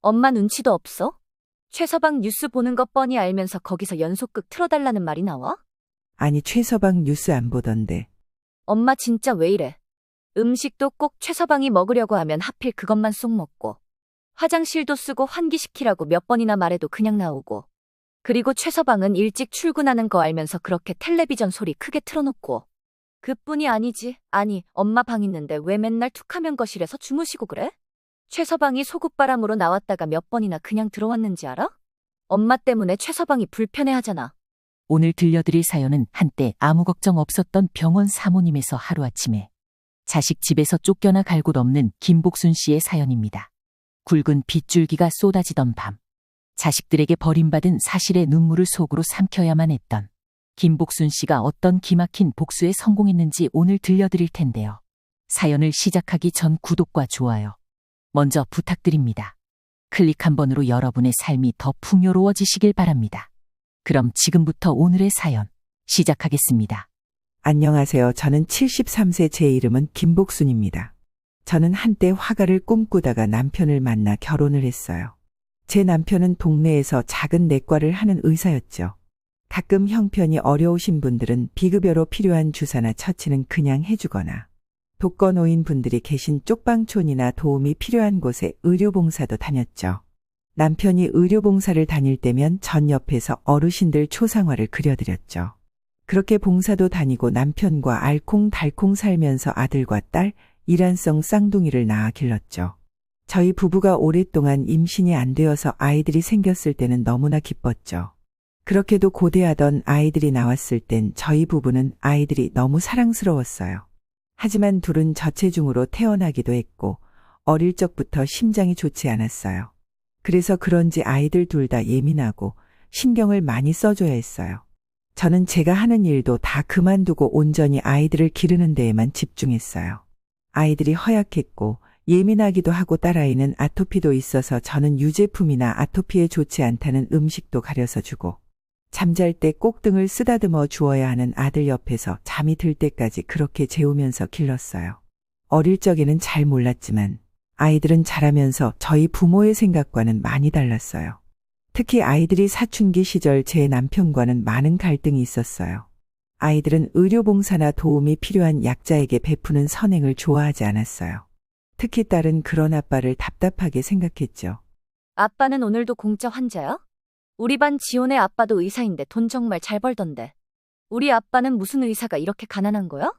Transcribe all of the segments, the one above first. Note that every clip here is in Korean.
엄마 눈치도 없어? 최서방 뉴스 보는 거 뻔히 알면서 거기서 연속극 틀어달라는 말이 나와? 아니, 최서방 뉴스 안 보던데. 엄마 진짜 왜 이래? 음식도 꼭 최서방이 먹으려고 하면 하필 그것만 쏙 먹고. 화장실도 쓰고 환기시키라고 몇 번이나 말해도 그냥 나오고. 그리고 최서방은 일찍 출근하는 거 알면서 그렇게 텔레비전 소리 크게 틀어놓고. 그뿐이 아니지. 아니, 엄마 방 있는데 왜 맨날 툭하면 거실에서 주무시고 그래? 최서방이 소굿바람으로 나왔다가 몇 번이나 그냥 들어왔는지 알아? 엄마 때문에 최서방이 불편해하잖아. 오늘 들려드릴 사연은 한때 아무 걱정 없었던 병원 사모님에서 하루아침에 자식 집에서 쫓겨나 갈 곳 없는 김복순 씨의 사연입니다. 굵은 빗줄기가 쏟아지던 밤, 자식들에게 버림받은 사실의 눈물을 속으로 삼켜야만 했던 김복순 씨가 어떤 기막힌 복수에 성공했는지 오늘 들려드릴 텐데요. 사연을 시작하기 전 구독과 좋아요 먼저 부탁드립니다. 클릭 한 번으로 여러분의 삶이 더 풍요로워지시길 바랍니다. 그럼 지금부터 오늘의 사연 시작하겠습니다. 안녕하세요. 저는 73세, 제 이름은 김복순입니다. 저는 한때 화가를 꿈꾸다가 남편을 만나 결혼을 했어요. 제 남편은 동네에서 작은 내과를 하는 의사였죠. 가끔 형편이 어려우신 분들은 비급여로 필요한 주사나 처치는 그냥 해주거나, 독거노인 분들이 계신 쪽방촌이나 도움이 필요한 곳에 의료봉사도 다녔죠. 남편이 의료봉사를 다닐 때면 전 옆에서 어르신들 초상화를 그려드렸죠. 그렇게 봉사도 다니고 남편과 알콩달콩 살면서 아들과 딸, 일란성 쌍둥이를 낳아 길렀죠. 저희 부부가 오랫동안 임신이 안 되어서 아이들이 생겼을 때는 너무나 기뻤죠. 그렇게도 고대하던 아이들이 나왔을 땐 저희 부부는 아이들이 너무 사랑스러웠어요. 하지만 둘은 저체중으로 태어나기도 했고 어릴 적부터 심장이 좋지 않았어요. 그래서 그런지 아이들 둘 다 예민하고 신경을 많이 써줘야 했어요. 저는 제가 하는 일도 다 그만두고 온전히 아이들을 기르는 데에만 집중했어요. 아이들이 허약했고 예민하기도 하고 딸아이는 아토피도 있어서 저는 유제품이나 아토피에 좋지 않다는 음식도 가려서 주고, 잠잘 때 꼭 등을 쓰다듬어 주어야 하는 아들 옆에서 잠이 들 때까지 그렇게 재우면서 길렀어요. 어릴 적에는 잘 몰랐지만 아이들은 자라면서 저희 부모의 생각과는 많이 달랐어요. 특히 아이들이 사춘기 시절 제 남편과는 많은 갈등이 있었어요. 아이들은 의료봉사나 도움이 필요한 약자에게 베푸는 선행을 좋아하지 않았어요. 특히 딸은 그런 아빠를 답답하게 생각했죠. 아빠는 오늘도 공짜 환자야? 우리 반 지원의 아빠도 의사인데 돈 정말 잘 벌던데. 우리 아빠는 무슨 의사가 이렇게 가난한 거야?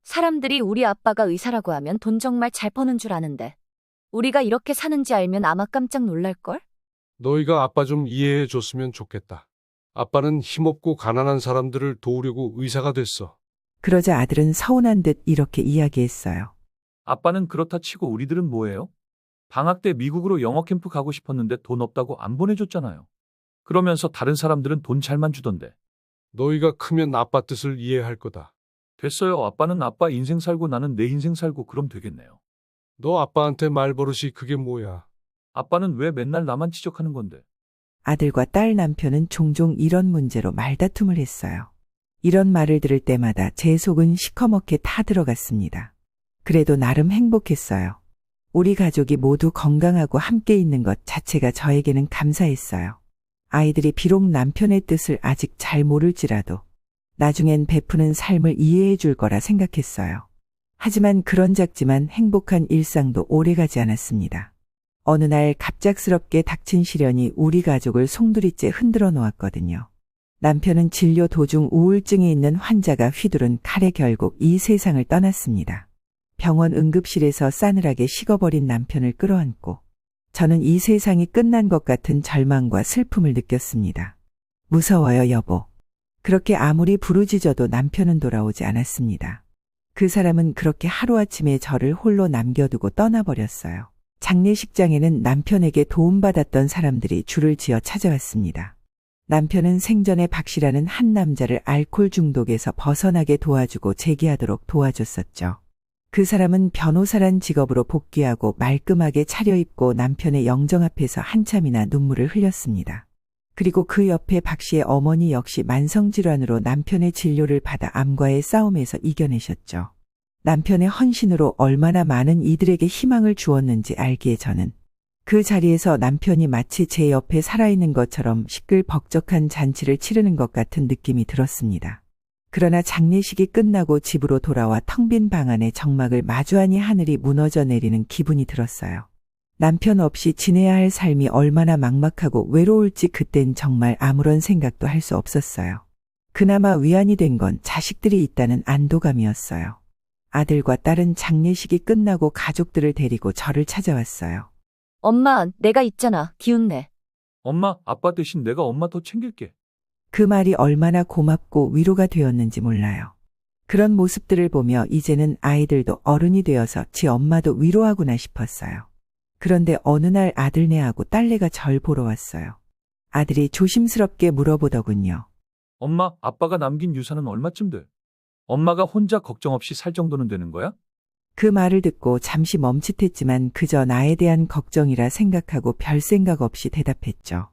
사람들이 우리 아빠가 의사라고 하면 돈 정말 잘 버는 줄 아는데. 우리가 이렇게 사는지 알면 아마 깜짝 놀랄걸? 너희가 아빠 좀 이해해 줬으면 좋겠다. 아빠는 힘없고 가난한 사람들을 도우려고 의사가 됐어. 그러자 아들은 서운한 듯 이렇게 이야기했어요. 아빠는 그렇다 치고 우리들은 뭐예요? 방학 때 미국으로 영어 캠프 가고 싶었는데 돈 없다고 안 보내줬잖아요. 그러면서 다른 사람들은 돈 잘만 주던데. 너희가 크면 아빠 뜻을 이해할 거다. 됐어요. 아빠는 아빠 인생 살고 나는 내 인생 살고 그럼 되겠네요. 너 아빠한테 말버릇이 그게 뭐야? 아빠는 왜 맨날 나만 지적하는 건데? 아들과 딸, 남편은 종종 이런 문제로 말다툼을 했어요. 이런 말을 들을 때마다 제 속은 시커멓게 타들어갔습니다. 그래도 나름 행복했어요. 우리 가족이 모두 건강하고 함께 있는 것 자체가 저에게는 감사했어요. 아이들이 비록 남편의 뜻을 아직 잘 모를지라도 나중엔 베푸는 삶을 이해해 줄 거라 생각했어요. 하지만 그런 작지만 행복한 일상도 오래가지 않았습니다. 어느 날 갑작스럽게 닥친 시련이 우리 가족을 송두리째 흔들어 놓았거든요. 남편은 진료 도중 우울증이 있는 환자가 휘두른 칼에 결국 이 세상을 떠났습니다. 병원 응급실에서 싸늘하게 식어버린 남편을 끌어안고 저는 이 세상이 끝난 것 같은 절망과 슬픔을 느꼈습니다. 무서워요, 여보. 그렇게 아무리 부르짖어도 남편은 돌아오지 않았습니다. 그 사람은 그렇게 하루아침에 저를 홀로 남겨두고 떠나버렸어요. 장례식장에는 남편에게 도움받았던 사람들이 줄을 지어 찾아왔습니다. 남편은 생전에 박씨라는 한 남자를 알코올 중독에서 벗어나게 도와주고 재기하도록 도와줬었죠. 그 사람은 변호사란 직업으로 복귀하고 말끔하게 차려입고 남편의 영정 앞에서 한참이나 눈물을 흘렸습니다. 그리고 그 옆에 박씨의 어머니 역시 만성질환으로 남편의 진료를 받아 암과의 싸움에서 이겨내셨죠. 남편의 헌신으로 얼마나 많은 이들에게 희망을 주었는지 알기에 저는 그 자리에서 남편이 마치 제 옆에 살아있는 것처럼 시끌벅적한 잔치를 치르는 것 같은 느낌이 들었습니다. 그러나 장례식이 끝나고 집으로 돌아와 텅 빈 방 안에 정막을 마주하니 하늘이 무너져 내리는 기분이 들었어요. 남편 없이 지내야 할 삶이 얼마나 막막하고 외로울지 그땐 정말 아무런 생각도 할 수 없었어요. 그나마 위안이 된 건 자식들이 있다는 안도감이었어요. 아들과 딸은 장례식이 끝나고 가족들을 데리고 저를 찾아왔어요. 엄마, 내가 있잖아. 기운내. 엄마, 아빠 대신 내가 엄마 더 챙길게. 그 말이 얼마나 고맙고 위로가 되었는지 몰라요. 그런 모습들을 보며 이제는 아이들도 어른이 되어서 지 엄마도 위로하구나 싶었어요. 그런데 어느 날 아들네하고 딸내가 절 보러 왔어요. 아들이 조심스럽게 물어보더군요. 엄마, 아빠가 남긴 유산은 얼마쯤 돼? 엄마가 혼자 걱정 없이 살 정도는 되는 거야? 그 말을 듣고 잠시 멈칫했지만 그저 나에 대한 걱정이라 생각하고 별 생각 없이 대답했죠.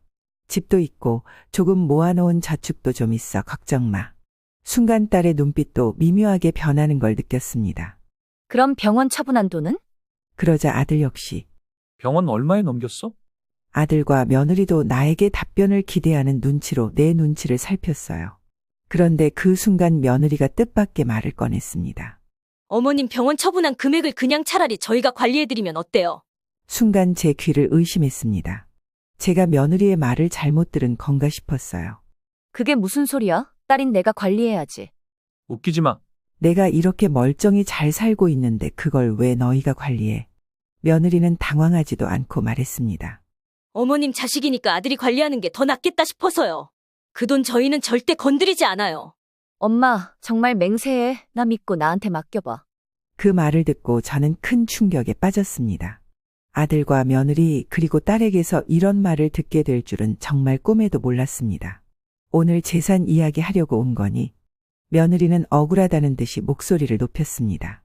집도 있고 조금 모아놓은 저축도 좀 있어 걱정 마. 순간 딸의 눈빛도 미묘하게 변하는 걸 느꼈습니다. 그럼 병원 처분한 돈은? 그러자 아들 역시 병원 얼마에 넘겼어? 아들과 며느리도 나에게 답변을 기대하는 눈치로 내 눈치를 살폈어요. 그런데 그 순간 며느리가 뜻밖의 말을 꺼냈습니다. 어머님 병원 처분한 금액을 그냥 차라리 저희가 관리해드리면 어때요? 순간 제 귀를 의심했습니다. 제가 며느리의 말을 잘못 들은 건가 싶었어요. 그게 무슨 소리야? 딸인 내가 관리해야지. 웃기지 마. 내가 이렇게 멀쩡히 잘 살고 있는데 그걸 왜 너희가 관리해? 며느리는 당황하지도 않고 말했습니다. 어머님 자식이니까 아들이 관리하는 게 더 낫겠다 싶어서요. 그 돈 저희는 절대 건드리지 않아요. 엄마, 정말 맹세해. 나 믿고 나한테 맡겨봐. 그 말을 듣고 저는 큰 충격에 빠졌습니다. 아들과 며느리 그리고 딸에게서 이런 말을 듣게 될 줄은 정말 꿈에도 몰랐습니다. 오늘 재산 이야기 하려고 온 거니 며느리는 억울하다는 듯이 목소리를 높였습니다.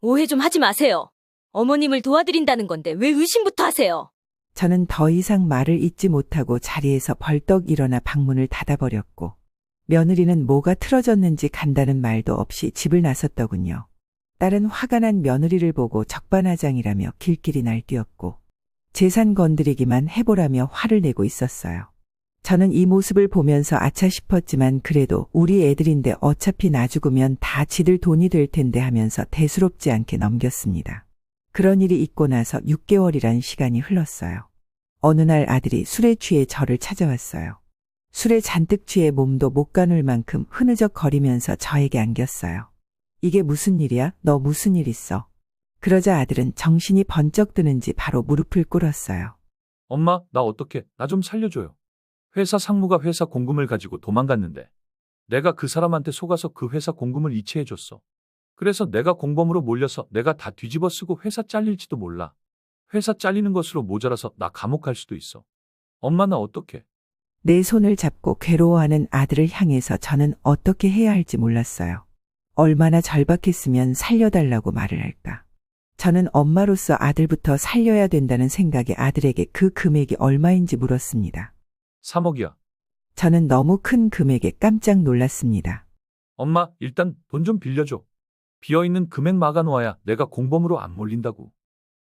오해 좀 하지 마세요. 어머님을 도와드린다는 건데 왜 의심부터 하세요? 저는 더 이상 말을 잇지 못하고 자리에서 벌떡 일어나 방문을 닫아버렸고 며느리는 뭐가 틀어졌는지 간다는 말도 없이 집을 나섰더군요. 딸은 화가 난 며느리를 보고 적반하장이라며 길길이 날뛰었고 재산 건드리기만 해보라며 화를 내고 있었어요. 저는 이 모습을 보면서 아차 싶었지만 그래도 우리 애들인데 어차피 나 죽으면 다 지들 돈이 될 텐데 하면서 대수롭지 않게 넘겼습니다. 그런 일이 있고 나서 6개월이란 시간이 흘렀어요. 어느 날 아들이 술에 취해 저를 찾아왔어요. 술에 잔뜩 취해 몸도 못 가눌 만큼 흐느적거리면서 저에게 안겼어요. 이게 무슨 일이야? 너 무슨 일 있어? 그러자 아들은 정신이 번쩍 드는지 바로 무릎을 꿇었어요. 엄마, 나 어떡해? 나 좀 살려줘요. 회사 상무가 회사 공금을 가지고 도망갔는데 내가 그 사람한테 속아서 그 회사 공금을 이체해줬어. 그래서 내가 공범으로 몰려서 내가 다 뒤집어 쓰고 회사 잘릴지도 몰라. 회사 잘리는 것으로 모자라서 나 감옥 갈 수도 있어. 엄마, 나 어떡해? 내 손을 잡고 괴로워하는 아들을 향해서 저는 어떻게 해야 할지 몰랐어요. 얼마나 절박했으면 살려달라고 말을 할까. 저는 엄마로서 아들부터 살려야 된다는 생각에 아들에게 그 금액이 얼마인지 물었습니다. 3억이야. 저는 너무 큰 금액에 깜짝 놀랐습니다. 엄마, 일단 돈 좀 빌려줘. 비어있는 금액 막아놓아야 내가 공범으로 안 몰린다고.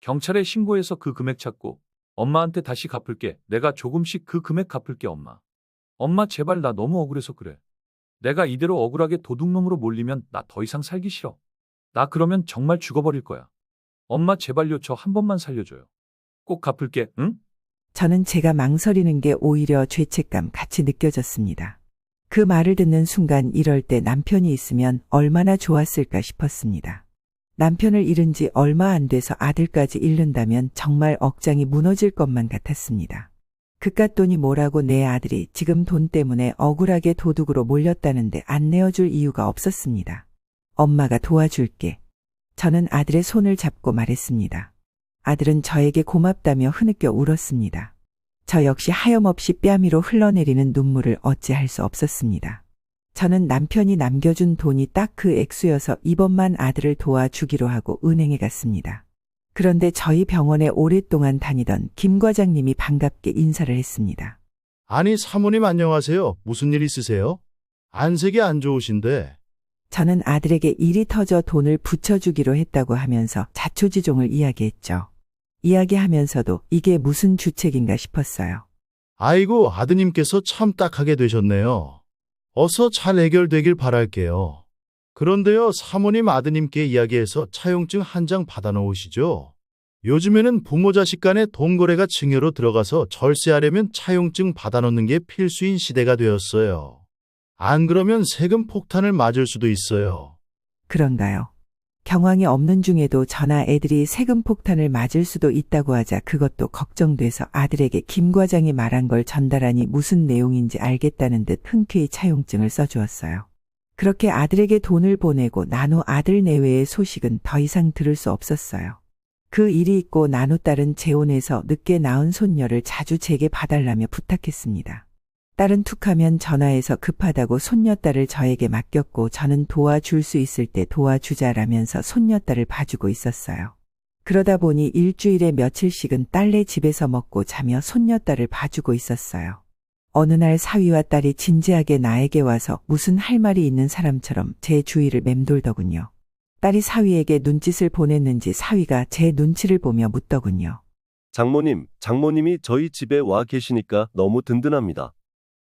경찰에 신고해서 그 금액 찾고 엄마한테 다시 갚을게. 내가 조금씩 그 금액 갚을게, 엄마. 엄마, 제발 나 너무 억울해서 그래. 내가 이대로 억울하게 도둑놈으로 몰리면 나 더 이상 살기 싫어. 나 그러면 정말 죽어버릴 거야. 엄마, 제발요, 저 한 번만 살려줘요. 꼭 갚을게, 응? 저는 제가 망설이는 게 오히려 죄책감 같이 느껴졌습니다. 그 말을 듣는 순간 이럴 때 남편이 있으면 얼마나 좋았을까 싶었습니다. 남편을 잃은 지 얼마 안 돼서 아들까지 잃는다면 정말 억장이 무너질 것만 같았습니다. 그깟 돈이 뭐라고 내 아들이 지금 돈 때문에 억울하게 도둑으로 몰렸다는데 안 내어줄 이유가 없었습니다. 엄마가 도와줄게. 저는 아들의 손을 잡고 말했습니다. 아들은 저에게 고맙다며 흐느껴 울었습니다. 저 역시 하염없이 뺨위로 흘러내리는 눈물을 어찌할 수 없었습니다. 저는 남편이 남겨준 돈이 딱 그 액수여서 이번만 아들을 도와주기로 하고 은행에 갔습니다. 그런데 저희 병원에 오랫동안 다니던 김 과장님이 반갑게 인사를 했습니다. 아니, 사모님 안녕하세요. 무슨 일 있으세요? 안색이 안 좋으신데. 저는 아들에게 일이 터져 돈을 붙여주기로 했다고 하면서 자초지종을 이야기했죠. 이야기하면서도 이게 무슨 주책인가 싶었어요. 아이고, 아드님께서 참 딱하게 되셨네요. 어서 잘 해결되길 바랄게요. 그런데요, 사모님 아드님께 이야기해서 차용증 한 장 받아놓으시죠. 요즘에는 부모 자식 간의 돈거래가 증여로 들어가서 절세하려면 차용증 받아놓는 게 필수인 시대가 되었어요. 안 그러면 세금 폭탄을 맞을 수도 있어요. 그런가요? 경황이 없는 중에도 저나 애들이 세금 폭탄을 맞을 수도 있다고 하자 그것도 걱정돼서 아들에게 김 과장이 말한 걸 전달하니 무슨 내용인지 알겠다는 듯 흔쾌히 차용증을 써주었어요. 그렇게 아들에게 돈을 보내고 나노 아들 내외의 소식은 더 이상 들을 수 없었어요. 그 일이 있고 나노 딸은 재혼해서 늦게 낳은 손녀를 자주 제게 봐달라며 부탁했습니다. 딸은 툭하면 전화해서 급하다고 손녀딸을 저에게 맡겼고 저는 도와줄 수 있을 때 도와주자라면서 손녀딸을 봐주고 있었어요. 그러다 보니 일주일에 며칠씩은 딸네 집에서 먹고 자며 손녀딸을 봐주고 있었어요. 어느 날 사위와 딸이 진지하게 나에게 와서 무슨 할 말이 있는 사람처럼 제 주위를 맴돌더군요. 딸이 사위에게 눈짓을 보냈는지 사위가 제 눈치를 보며 묻더군요. 장모님이 저희 집에 와 계시니까 너무 든든합니다.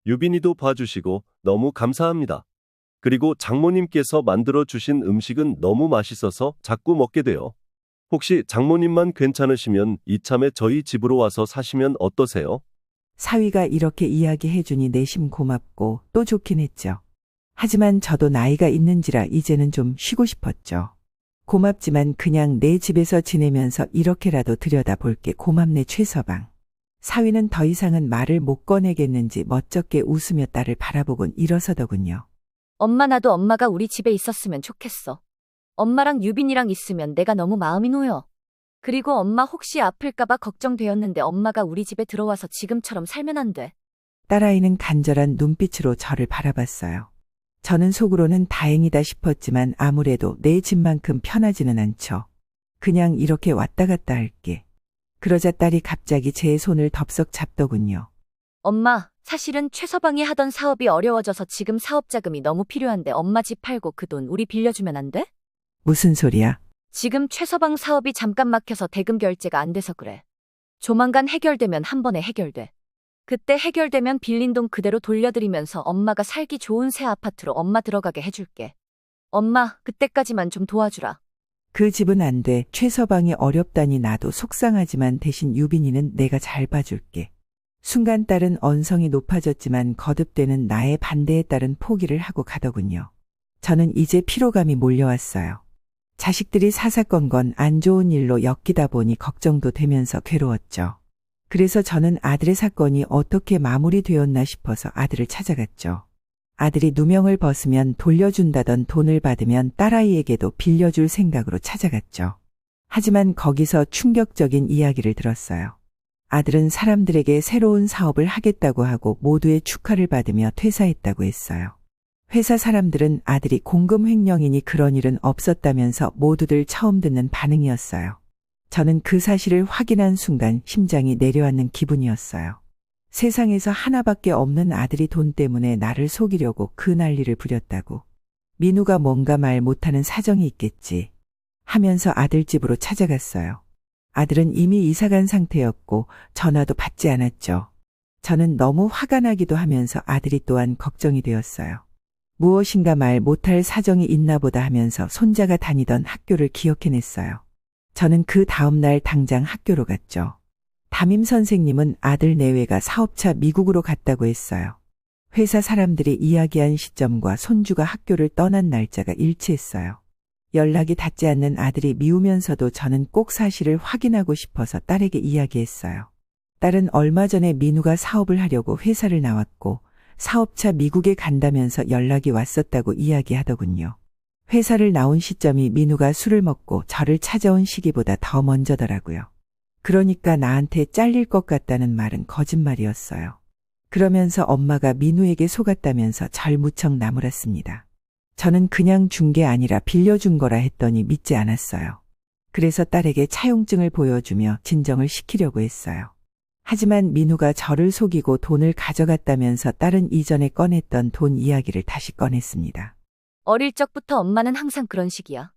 유빈이도 봐주시고 너무 감사합니다. 그리고 장모님께서 만들어주신 음식은 너무 맛있어서 자꾸 먹게 돼요. 혹시 장모님만 괜찮으시면 이참에 저희 집으로 와서 사시면 어떠세요? 사위가 이렇게 이야기해주니 내심 고맙고 또 좋긴 했죠. 하지만 저도 나이가 있는지라 이제는 좀 쉬고 싶었죠. 고맙지만 그냥 내 집에서 지내면서 이렇게라도 들여다볼게 고맙네 최서방. 사위는 더 이상은 말을 못 꺼내겠는지 멋쩍게 웃으며 딸을 바라보곤 일어서더군요. 엄마 나도 엄마가 우리 집에 있었으면 좋겠어. 엄마랑 유빈이랑 있으면 내가 너무 마음이 놓여. 그리고 엄마 혹시 아플까봐 걱정되었는데 엄마가 우리 집에 들어와서 지금처럼 살면 안 돼. 딸아이는 간절한 눈빛으로 저를 바라봤어요. 저는 속으로는 다행이다 싶었지만 아무래도 내 집만큼 편하지는 않죠. 그냥 이렇게 왔다 갔다 할게. 그러자 딸이 갑자기 제 손을 덥석 잡더군요. 엄마, 사실은 최서방이 하던 사업이 어려워져서 지금 사업 자금이 너무 필요한데 엄마 집 팔고 그 돈 우리 빌려주면 안 돼? 무슨 소리야? 지금 최서방 사업이 잠깐 막혀서 대금 결제가 안 돼서 그래. 조만간 해결되면 한 번에 해결돼. 그때 해결되면 빌린 돈 그대로 돌려드리면서 엄마가 살기 좋은 새 아파트로 엄마 들어가게 해줄게. 엄마, 그때까지만 좀 도와주라. 그 집은 안 돼. 최서방이 어렵다니 나도 속상하지만 대신 유빈이는 내가 잘 봐줄게. 순간 딸은 언성이 높아졌지만 거듭되는 나의 반대에 따른 포기를 하고 가더군요. 저는 이제 피로감이 몰려왔어요. 자식들이 사사건건 안 좋은 일로 엮이다 보니 걱정도 되면서 괴로웠죠. 그래서 저는 아들의 사건이 어떻게 마무리되었나 싶어서 아들을 찾아갔죠. 아들이 누명을 벗으면 돌려준다던 돈을 받으면 딸아이에게도 빌려줄 생각으로 찾아갔죠. 하지만 거기서 충격적인 이야기를 들었어요. 아들은 사람들에게 새로운 사업을 하겠다고 하고 모두의 축하를 받으며 퇴사했다고 했어요. 회사 사람들은 아들이 공금 횡령이니 그런 일은 없었다면서 모두들 처음 듣는 반응이었어요. 저는 그 사실을 확인한 순간 심장이 내려앉는 기분이었어요. 세상에서 하나밖에 없는 아들이 돈 때문에 나를 속이려고 그 난리를 부렸다고. 민우가 뭔가 말 못하는 사정이 있겠지 하면서 아들 집으로 찾아갔어요. 아들은 이미 이사간 상태였고 전화도 받지 않았죠. 저는 너무 화가 나기도 하면서 아들이 또한 걱정이 되었어요. 무엇인가 말 못할 사정이 있나 보다 하면서 손자가 다니던 학교를 기억해냈어요. 저는 그 다음날 당장 학교로 갔죠. 담임 선생님은 아들 내외가 사업차 미국으로 갔다고 했어요. 회사 사람들이 이야기한 시점과 손주가 학교를 떠난 날짜가 일치했어요. 연락이 닿지 않는 아들이 미우면서도 저는 꼭 사실을 확인하고 싶어서 딸에게 이야기했어요. 딸은 얼마 전에 민우가 사업을 하려고 회사를 나왔고 사업차 미국에 간다면서 연락이 왔었다고 이야기하더군요. 회사를 나온 시점이 민우가 술을 먹고 저를 찾아온 시기보다 더 먼저더라고요. 그러니까 나한테 잘릴 것 같다는 말은 거짓말이었어요. 그러면서 엄마가 민우에게 속았다면서 절 무척 나무랐습니다. 저는 그냥 준 게 아니라 빌려준 거라 했더니 믿지 않았어요. 그래서 딸에게 차용증을 보여주며 진정을 시키려고 했어요. 하지만 민우가 저를 속이고 돈을 가져갔다면서 딸은 이전에 꺼냈던 돈 이야기를 다시 꺼냈습니다. 어릴 적부터 엄마는 항상 그런 식이야.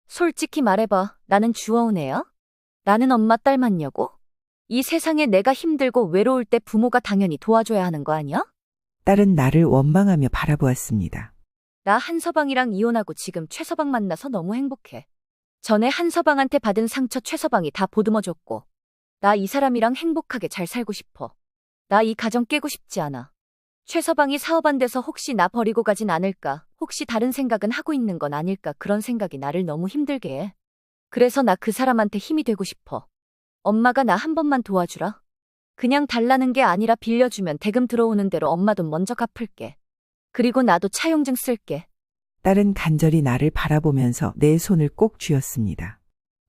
솔직히 말해봐, 나는 주워온 애야? 나는 엄마 딸 맞냐고? 이 세상에 내가 힘들고 외로울 때 부모가 당연히 도와줘야 하는 거 아니야? 딸은 나를 원망하며 바라보았습니다. 나 한서방이랑 이혼하고 지금 최서방 만나서 너무 행복해. 전에 한서방한테 받은 상처 최서방이 다 보듬어줬고, 나 이 사람이랑 행복하게 잘 살고 싶어. 나 이 가정 깨고 싶지 않아. 최서방이 사업 안 돼서 혹시 나 버리고 가진 않을까, 혹시 다른 생각은 하고 있는 건 아닐까, 그런 생각이 나를 너무 힘들게 해. 그래서 나 그 사람한테 힘이 되고 싶어. 엄마가 나 한 번만 도와주라. 그냥 달라는 게 아니라 빌려주면 대금 들어오는 대로 엄마 돈 먼저 갚을게. 그리고 나도 차용증 쓸게. 딸은 간절히 나를 바라보면서 내 손을 꼭 쥐었습니다.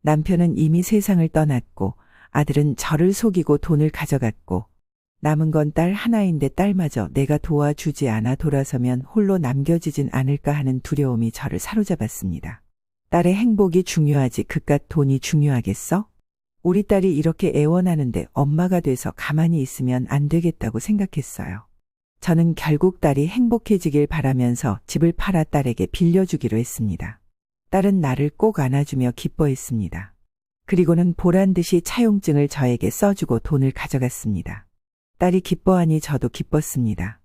남편은 이미 세상을 떠났고 아들은 저를 속이고 돈을 가져갔고 남은 건 딸 하나인데 딸마저 내가 도와주지 않아 돌아서면 홀로 남겨지진 않을까 하는 두려움이 저를 사로잡았습니다. 딸의 행복이 중요하지 그깟 돈이 중요하겠어? 우리 딸이 이렇게 애원하는데 엄마가 돼서 가만히 있으면 안 되겠다고 생각했어요. 저는 결국 딸이 행복해지길 바라면서 집을 팔아 딸에게 빌려주기로 했습니다. 딸은 나를 꼭 안아주며 기뻐했습니다. 그리고는 보란듯이 차용증을 저에게 써주고 돈을 가져갔습니다. 딸이 기뻐하니 저도 기뻤습니다.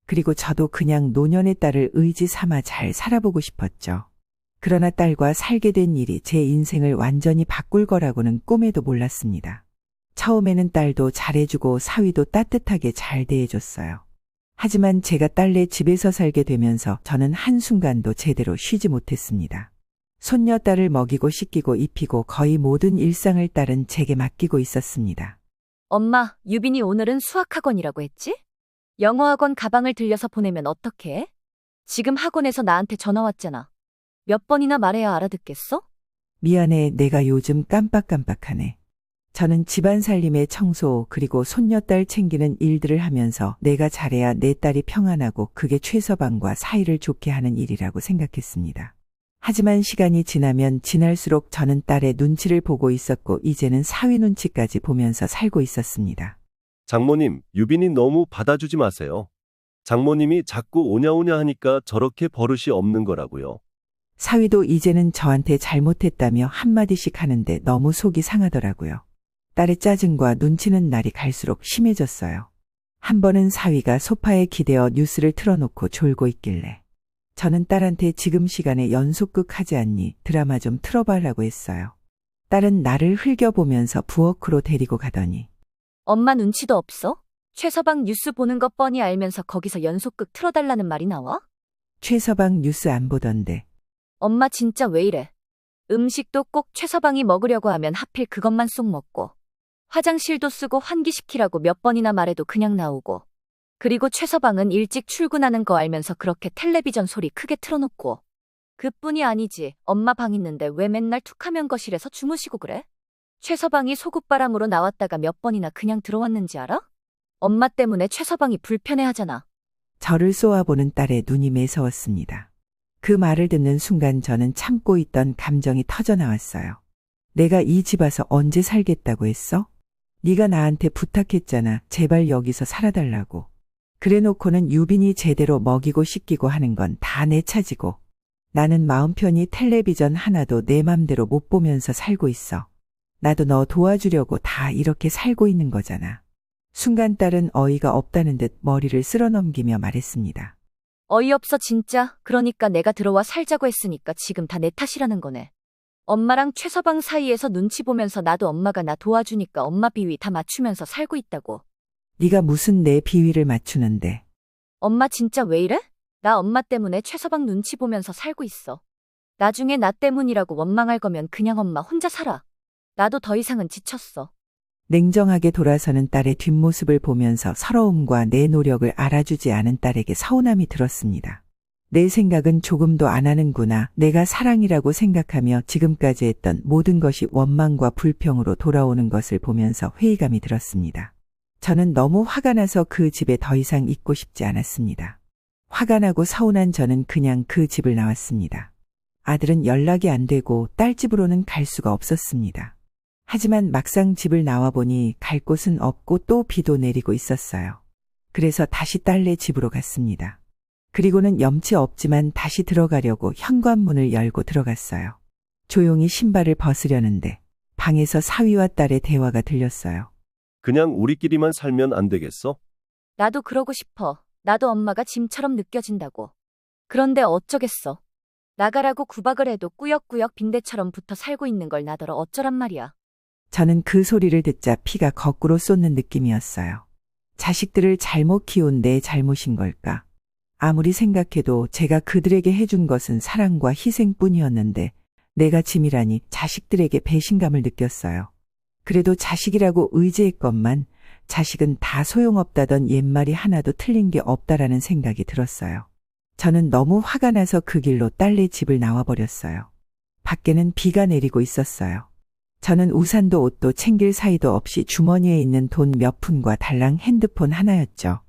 그리고 저도 그냥 노년의 딸을 의지 삼아 잘 살아보고 싶었죠. 그러나 딸과 살게 된 일이 제 인생을 완전히 바꿀 거라고는 꿈에도 몰랐습니다. 처음에는 딸도 잘해주고 사위도 따뜻하게 잘 대해줬어요. 하지만 제가 딸네 집에서 살게 되면서 저는 한순간도 제대로 쉬지 못했습니다. 손녀딸을 먹이고 씻기고 입히고 거의 모든 일상을 딸은 제게 맡기고 있었습니다. 엄마, 유빈이 오늘은 수학학원이라고 했지? 영어학원 가방을 들려서 보내면 어떡해? 지금 학원에서 나한테 전화 왔잖아. 몇 번이나 말해야 알아듣겠어? 미안해, 내가 요즘 깜빡깜빡하네. 저는 집안 살림의 청소 그리고 손녀딸 챙기는 일들을 하면서 내가 잘해야 내 딸이 평안하고 그게 최서방과 사이를 좋게 하는 일이라고 생각했습니다. 하지만 시간이 지나면 지날수록 저는 딸의 눈치를 보고 있었고 이제는 사위 눈치까지 보면서 살고 있었습니다. 장모님, 유빈이 너무 받아주지 마세요. 장모님이 자꾸 오냐오냐 하니까 저렇게 버릇이 없는 거라고요. 사위도 이제는 저한테 잘못했다며 한마디씩 하는데 너무 속이 상하더라고요. 딸의 짜증과 눈치는 날이 갈수록 심해졌어요. 한 번은 사위가 소파에 기대어 뉴스를 틀어놓고 졸고 있길래 저는 딸한테 지금 시간에 연속극 하지 않니 드라마 좀 틀어봐라고 했어요. 딸은 나를 흘겨보면서 부엌으로 데리고 가더니 엄마 눈치도 없어? 최서방 뉴스 보는 거 뻔히 알면서 거기서 연속극 틀어달라는 말이 나와? 최서방 뉴스 안 보던데. 엄마 진짜 왜 이래? 음식도 꼭 최서방이 먹으려고 하면 하필 그것만 쏙 먹고 화장실도 쓰고 환기시키라고 몇 번이나 말해도 그냥 나오고 그리고 최서방은 일찍 출근하는 거 알면서 그렇게 텔레비전 소리 크게 틀어놓고 그뿐이 아니지 엄마 방 있는데 왜 맨날 툭하면 거실에서 주무시고 그래? 최서방이 소굿바람으로 나왔다가 몇 번이나 그냥 들어왔는지 알아? 엄마 때문에 최서방이 불편해하잖아. 저를 쏘아보는 딸의 눈이 매서웠습니다. 그 말을 듣는 순간 저는 참고 있던 감정이 터져나왔어요. 내가 이 집 와서 언제 살겠다고 했어? 네가 나한테 부탁했잖아. 제발 여기서 살아달라고. 그래놓고는 유빈이 제대로 먹이고 씻기고 하는 건 다 내 차지고 나는 마음 편히 텔레비전 하나도 내 맘대로 못 보면서 살고 있어. 나도 너 도와주려고 다 이렇게 살고 있는 거잖아. 순간 딸은 어이가 없다는 듯 머리를 쓸어넘기며 말했습니다. 어이없어 진짜. 그러니까 내가 들어와 살자고 했으니까 지금 다 내 탓이라는 거네. 엄마랑 최서방 사이에서 눈치 보면서 나도 엄마가 나 도와주니까 엄마 비위 다 맞추면서 살고 있다고. 네가 무슨 내 비위를 맞추는데. 엄마 진짜 왜 이래? 나 엄마 때문에 최서방 눈치 보면서 살고 있어. 나중에 나 때문이라고 원망할 거면 그냥 엄마 혼자 살아. 나도 더 이상은 지쳤어. 냉정하게 돌아서는 딸의 뒷모습을 보면서 서러움과 내 노력을 알아주지 않은 딸에게 서운함이 들었습니다. 내 생각은 조금도 안 하는구나. 내가 사랑이라고 생각하며 지금까지 했던 모든 것이 원망과 불평으로 돌아오는 것을 보면서 회의감이 들었습니다. 저는 너무 화가 나서 그 집에 더 이상 있고 싶지 않았습니다. 화가 나고 서운한 저는 그냥 그 집을 나왔습니다. 아들은 연락이 안 되고 딸 집으로는 갈 수가 없었습니다. 하지만 막상 집을 나와보니 갈 곳은 없고 또 비도 내리고 있었어요. 그래서 다시 딸네 집으로 갔습니다. 그리고는 염치 없지만 다시 들어가려고 현관문을 열고 들어갔어요. 조용히 신발을 벗으려는데 방에서 사위와 딸의 대화가 들렸어요. 그냥 우리끼리만 살면 안 되겠어? 나도 그러고 싶어. 나도 엄마가 짐처럼 느껴진다고. 그런데 어쩌겠어. 나가라고 구박을 해도 꾸역꾸역 빈대처럼 붙어 살고 있는 걸 나더러 어쩌란 말이야. 저는 그 소리를 듣자 피가 거꾸로 쏟는 느낌이었어요. 자식들을 잘못 키운 내 잘못인 걸까? 아무리 생각해도 제가 그들에게 해준 것은 사랑과 희생뿐이었는데 내가 짐이라니 자식들에게 배신감을 느꼈어요. 그래도 자식이라고 의지했건만 자식은 다 소용없다던 옛말이 하나도 틀린 게 없다라는 생각이 들었어요. 저는 너무 화가 나서 그 길로 딸네 집을 나와버렸어요. 밖에는 비가 내리고 있었어요. 저는 우산도 옷도 챙길 사이도 없이 주머니에 있는 돈 몇 푼과 달랑 핸드폰 하나였죠.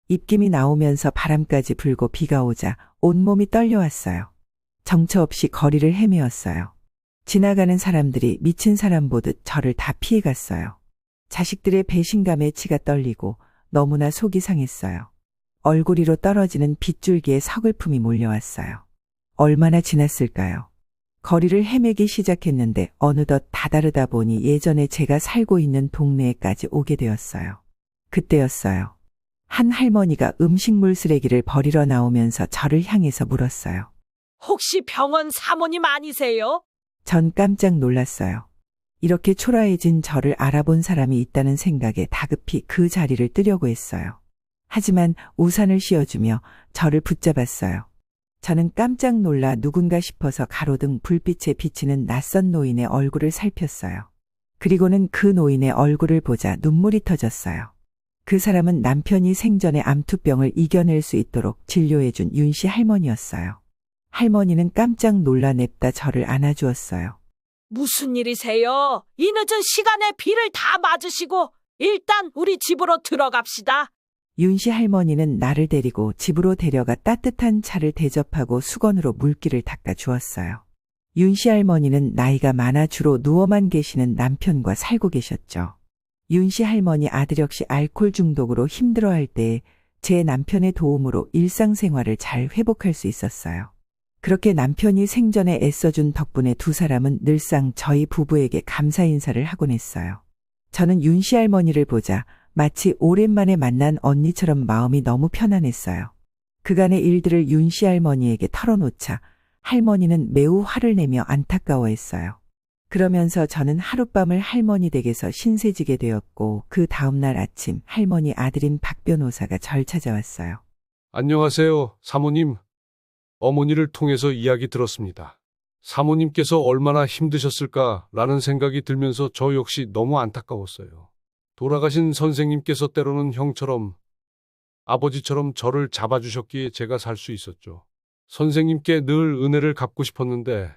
입김이 나오면서 바람까지 불고 비가 오자 온몸이 떨려왔어요. 정처 없이 거리를 헤매었어요. 지나가는 사람들이 미친 사람 보듯 저를 다 피해갔어요. 자식들의 배신감에 치가 떨리고 너무나 속이 상했어요. 얼굴 위로 떨어지는 빗줄기에 서글픔이 몰려왔어요. 얼마나 지났을까요? 거리를 헤매기 시작했는데 어느덧 다다르다 보니 예전에 제가 살고 있는 동네에까지 오게 되었어요. 그때였어요. 한 할머니가 음식물 쓰레기를 버리러 나오면서 저를 향해서 물었어요. 혹시 병원 사모님 아니세요? 전 깜짝 놀랐어요. 이렇게 초라해진 저를 알아본 사람이 있다는 생각에 다급히 그 자리를 뜨려고 했어요. 하지만 우산을 씌워주며 저를 붙잡았어요. 저는 깜짝 놀라 누군가 싶어서 가로등 불빛에 비치는 낯선 노인의 얼굴을 살폈어요. 그리고는 그 노인의 얼굴을 보자 눈물이 터졌어요. 그 사람은 남편이 생전에 암투병을 이겨낼 수 있도록 진료해준 윤씨 할머니였어요. 할머니는 깜짝 놀라 냅다 저를 안아주었어요. 무슨 일이세요? 이 늦은 시간에 비를 다 맞으시고 일단 우리 집으로 들어갑시다. 윤씨 할머니는 나를 데리고 집으로 데려가 따뜻한 차를 대접하고 수건으로 물기를 닦아 주었어요. 윤씨 할머니는 나이가 많아 주로 누워만 계시는 남편과 살고 계셨죠. 윤씨 할머니 아들 역시 알코올 중독으로 힘들어할 때 제 남편의 도움으로 일상생활을 잘 회복할 수 있었어요. 그렇게 남편이 생전에 애써준 덕분에 두 사람은 늘상 저희 부부에게 감사 인사를 하곤 했어요. 저는 윤씨 할머니를 보자 마치 오랜만에 만난 언니처럼 마음이 너무 편안했어요. 그간의 일들을 윤씨 할머니에게 털어놓자 할머니는 매우 화를 내며 안타까워했어요. 그러면서 저는 하룻밤을 할머니 댁에서 신세지게 되었고 그 다음날 아침 할머니 아들인 박 변호사가 절 찾아왔어요. 안녕하세요, 사모님. 어머니를 통해서 이야기 들었습니다. 사모님께서 얼마나 힘드셨을까라는 생각이 들면서 저 역시 너무 안타까웠어요. 돌아가신 선생님께서 때로는 형처럼, 아버지처럼 저를 잡아주셨기에 제가 살 수 있었죠. 선생님께 늘 은혜를 갚고 싶었는데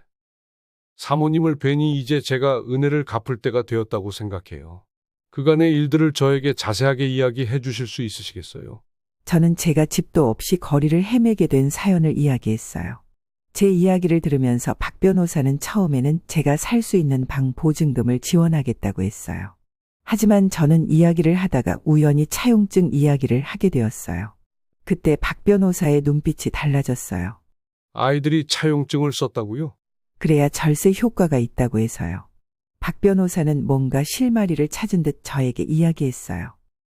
사모님을 뵈니 이제 제가 은혜를 갚을 때가 되었다고 생각해요. 그간의 일들을 저에게 자세하게 이야기해 주실 수 있으시겠어요? 저는 제가 집도 없이 거리를 헤매게 된 사연을 이야기했어요. 제 이야기를 들으면서 박 변호사는 처음에는 제가 살 수 있는 방 보증금을 지원하겠다고 했어요. 하지만 저는 이야기를 하다가 우연히 차용증 이야기를 하게 되었어요. 그때 박 변호사의 눈빛이 달라졌어요. 아이들이 차용증을 썼다고요? 그래야 절세 효과가 있다고 해서요. 박 변호사는 뭔가 실마리를 찾은 듯 저에게 이야기했어요.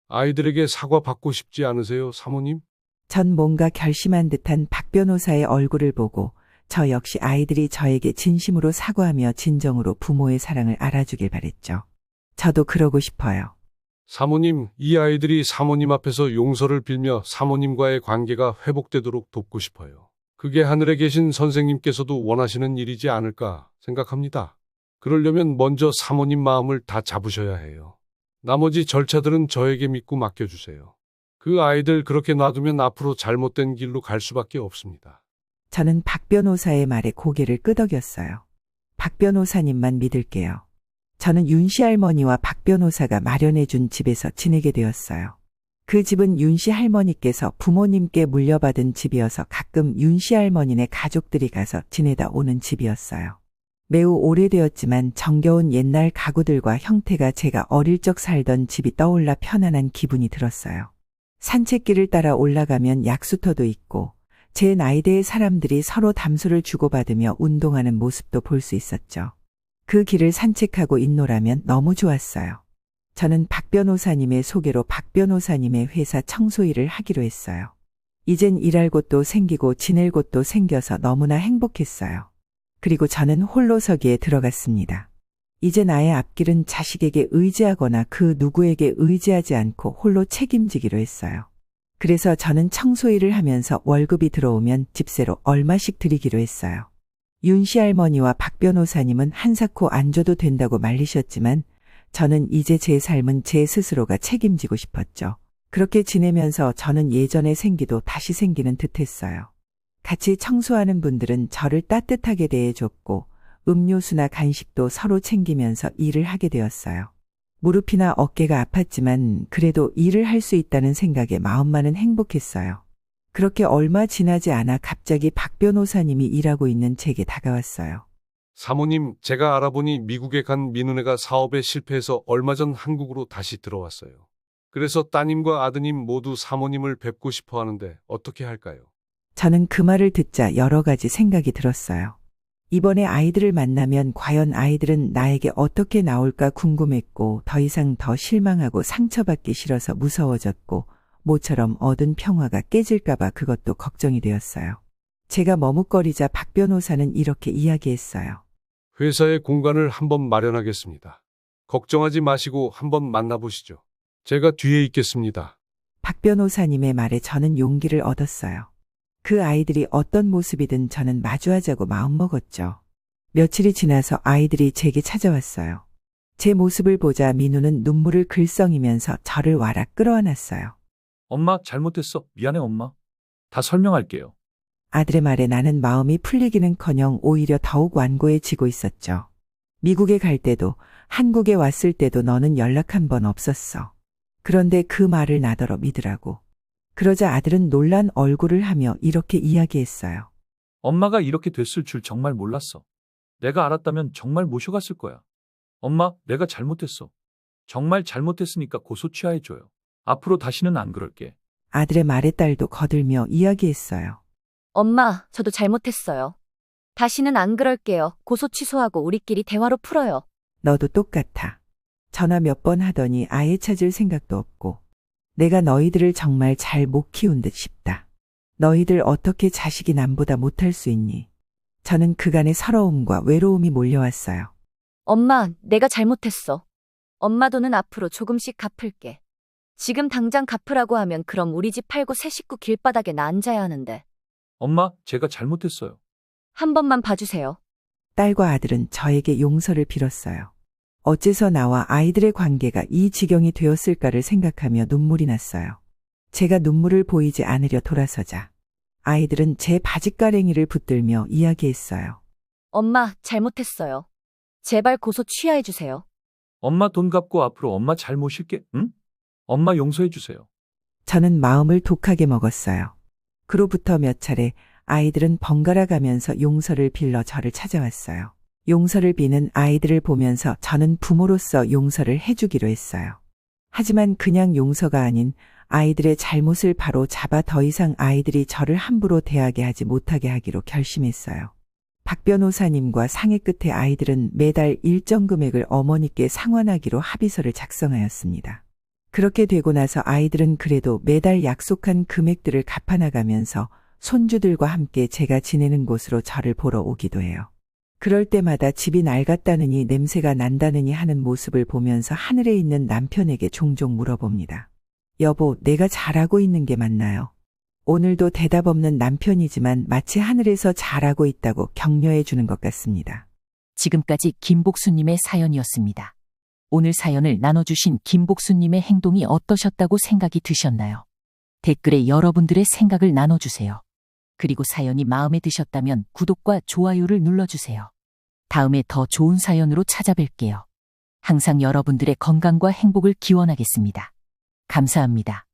아이들에게 사과받고 싶지 않으세요, 사모님? 전 뭔가 결심한 듯한 박 변호사의 얼굴을 보고 저 역시 아이들이 저에게 진심으로 사과하며 진정으로 부모의 사랑을 알아주길 바랬죠. 저도 그러고 싶어요. 사모님, 이 아이들이 사모님 앞에서 용서를 빌며 사모님과의 관계가 회복되도록 돕고 싶어요. 그게 하늘에 계신 선생님께서도 원하시는 일이지 않을까 생각합니다. 그러려면 먼저 사모님 마음을 다 잡으셔야 해요. 나머지 절차들은 저에게 믿고 맡겨주세요. 그 아이들 그렇게 놔두면 앞으로 잘못된 길로 갈 수밖에 없습니다. 저는 박 변호사의 말에 고개를 끄덕였어요. 박 변호사님만 믿을게요. 저는 윤씨 할머니와 박 변호사가 마련해준 집에서 지내게 되었어요. 그 집은 윤씨 할머니께서 부모님께 물려받은 집이어서 가끔 윤씨 할머니네 가족들이 가서 지내다 오는 집이었어요. 매우 오래되었지만 정겨운 옛날 가구들과 형태가 제가 어릴 적 살던 집이 떠올라 편안한 기분이 들었어요. 산책길을 따라 올라가면 약수터도 있고 제 나이대의 사람들이 서로 담소를 주고받으며 운동하는 모습도 볼 수 있었죠. 그 길을 산책하고 있노라면 너무 좋았어요. 저는 박 변호사님의 소개로 박 변호사님의 회사 청소일을 하기로 했어요. 이젠 일할 곳도 생기고 지낼 곳도 생겨서 너무나 행복했어요. 그리고 저는 홀로서기에 들어갔습니다. 이제 나의 앞길은 자식에게 의지하거나 그 누구에게 의지하지 않고 홀로 책임지기로 했어요. 그래서 저는 청소일을 하면서 월급이 들어오면 집세로 얼마씩 드리기로 했어요. 윤씨 할머니와 박 변호사님은 한사코 안 줘도 된다고 말리셨지만 저는 이제 제 삶은 제 스스로가 책임지고 싶었죠. 그렇게 지내면서 저는 예전의 생기도 다시 생기는 듯했어요. 같이 청소하는 분들은 저를 따뜻하게 대해줬고 음료수나 간식도 서로 챙기면서 일을 하게 되었어요. 무릎이나 어깨가 아팠지만 그래도 일을 할 수 있다는 생각에 마음만은 행복했어요. 그렇게 얼마 지나지 않아 갑자기 박 변호사님이 일하고 있는 제게 다가왔어요. 사모님, 제가 알아보니 미국에 간 민은혜가 사업에 실패해서 얼마 전 한국으로 다시 들어왔어요. 그래서 따님과 아드님 모두 사모님을 뵙고 싶어 하는데 어떻게 할까요? 저는 그 말을 듣자 여러 가지 생각이 들었어요. 이번에 아이들을 만나면 과연 아이들은 나에게 어떻게 나올까 궁금했고 더 이상 더 실망하고 상처받기 싫어서 무서워졌고 모처럼 얻은 평화가 깨질까봐 그것도 걱정이 되었어요. 제가 머뭇거리자 박 변호사는 이렇게 이야기했어요. 회사에 공간을 한번 마련하겠습니다. 걱정하지 마시고 한번 만나보시죠. 제가 뒤에 있겠습니다. 박 변호사님의 말에 저는 용기를 얻었어요. 그 아이들이 어떤 모습이든 저는 마주하자고 마음먹었죠. 며칠이 지나서 아이들이 제게 찾아왔어요. 제 모습을 보자 민우는 눈물을 글썽이면서 저를 와락 끌어안았어요. 엄마, 잘못했어. 미안해, 엄마. 다 설명할게요. 아들의 말에 나는 마음이 풀리기는커녕 오히려 더욱 완고해지고 있었죠. 미국에 갈 때도 한국에 왔을 때도 너는 연락 한 번 없었어. 그런데 그 말을 나더러 믿으라고. 그러자 아들은 놀란 얼굴을 하며 이렇게 이야기했어요. 엄마가 이렇게 됐을 줄 정말 몰랐어. 내가 알았다면 정말 모셔갔을 거야. 엄마, 내가 잘못했어. 정말 잘못했으니까 고소 취하해줘요. 앞으로 다시는 안 그럴게. 아들의 말에 딸도 거들며 이야기했어요. 엄마, 저도 잘못했어요. 다시는 안 그럴게요. 고소 취소하고 우리끼리 대화로 풀어요. 너도 똑같아. 전화 몇 번 하더니 아예 찾을 생각도 없고. 내가 너희들을 정말 잘 못 키운 듯 싶다. 너희들 어떻게 자식이 남보다 못할 수 있니? 저는 그간의 서러움과 외로움이 몰려왔어요. 엄마, 내가 잘못했어. 엄마 돈은 앞으로 조금씩 갚을게. 지금 당장 갚으라고 하면 그럼 우리 집 팔고 새 식구 길바닥에 나 앉아야 하는데. 엄마, 제가 잘못했어요. 한 번만 봐주세요. 딸과 아들은 저에게 용서를 빌었어요. 어째서 나와 아이들의 관계가 이 지경이 되었을까를 생각하며 눈물이 났어요. 제가 눈물을 보이지 않으려 돌아서자 아이들은 제 바짓가랭이를 붙들며 이야기했어요. 엄마, 잘못했어요. 제발 고소 취하해주세요. 엄마 돈 갚고 앞으로 엄마 잘 모실게, 응? 엄마 용서해주세요. 저는 마음을 독하게 먹었어요. 그로부터 몇 차례 아이들은 번갈아 가면서 용서를 빌러 저를 찾아왔어요. 용서를 비는 아이들을 보면서 저는 부모로서 용서를 해주기로 했어요. 하지만 그냥 용서가 아닌 아이들의 잘못을 바로 잡아 더 이상 아이들이 저를 함부로 대하게 하지 못하게 하기로 결심했어요. 박 변호사님과 상의 끝에 아이들은 매달 일정 금액을 어머니께 상환하기로 합의서를 작성하였습니다. 그렇게 되고 나서 아이들은 그래도 매달 약속한 금액들을 갚아나가면서 손주들과 함께 제가 지내는 곳으로 저를 보러 오기도 해요. 그럴 때마다 집이 낡았다느니 냄새가 난다느니 하는 모습을 보면서 하늘에 있는 남편에게 종종 물어봅니다. 여보, 내가 잘하고 있는 게 맞나요? 오늘도 대답 없는 남편이지만 마치 하늘에서 잘하고 있다고 격려해 주는 것 같습니다. 지금까지 김복수님의 사연이었습니다. 오늘 사연을 나눠주신 김복수님의 행동이 어떠셨다고 생각이 드셨나요? 댓글에 여러분들의 생각을 나눠주세요. 그리고 사연이 마음에 드셨다면 구독과 좋아요를 눌러주세요. 다음에 더 좋은 사연으로 찾아뵐게요. 항상 여러분들의 건강과 행복을 기원하겠습니다. 감사합니다.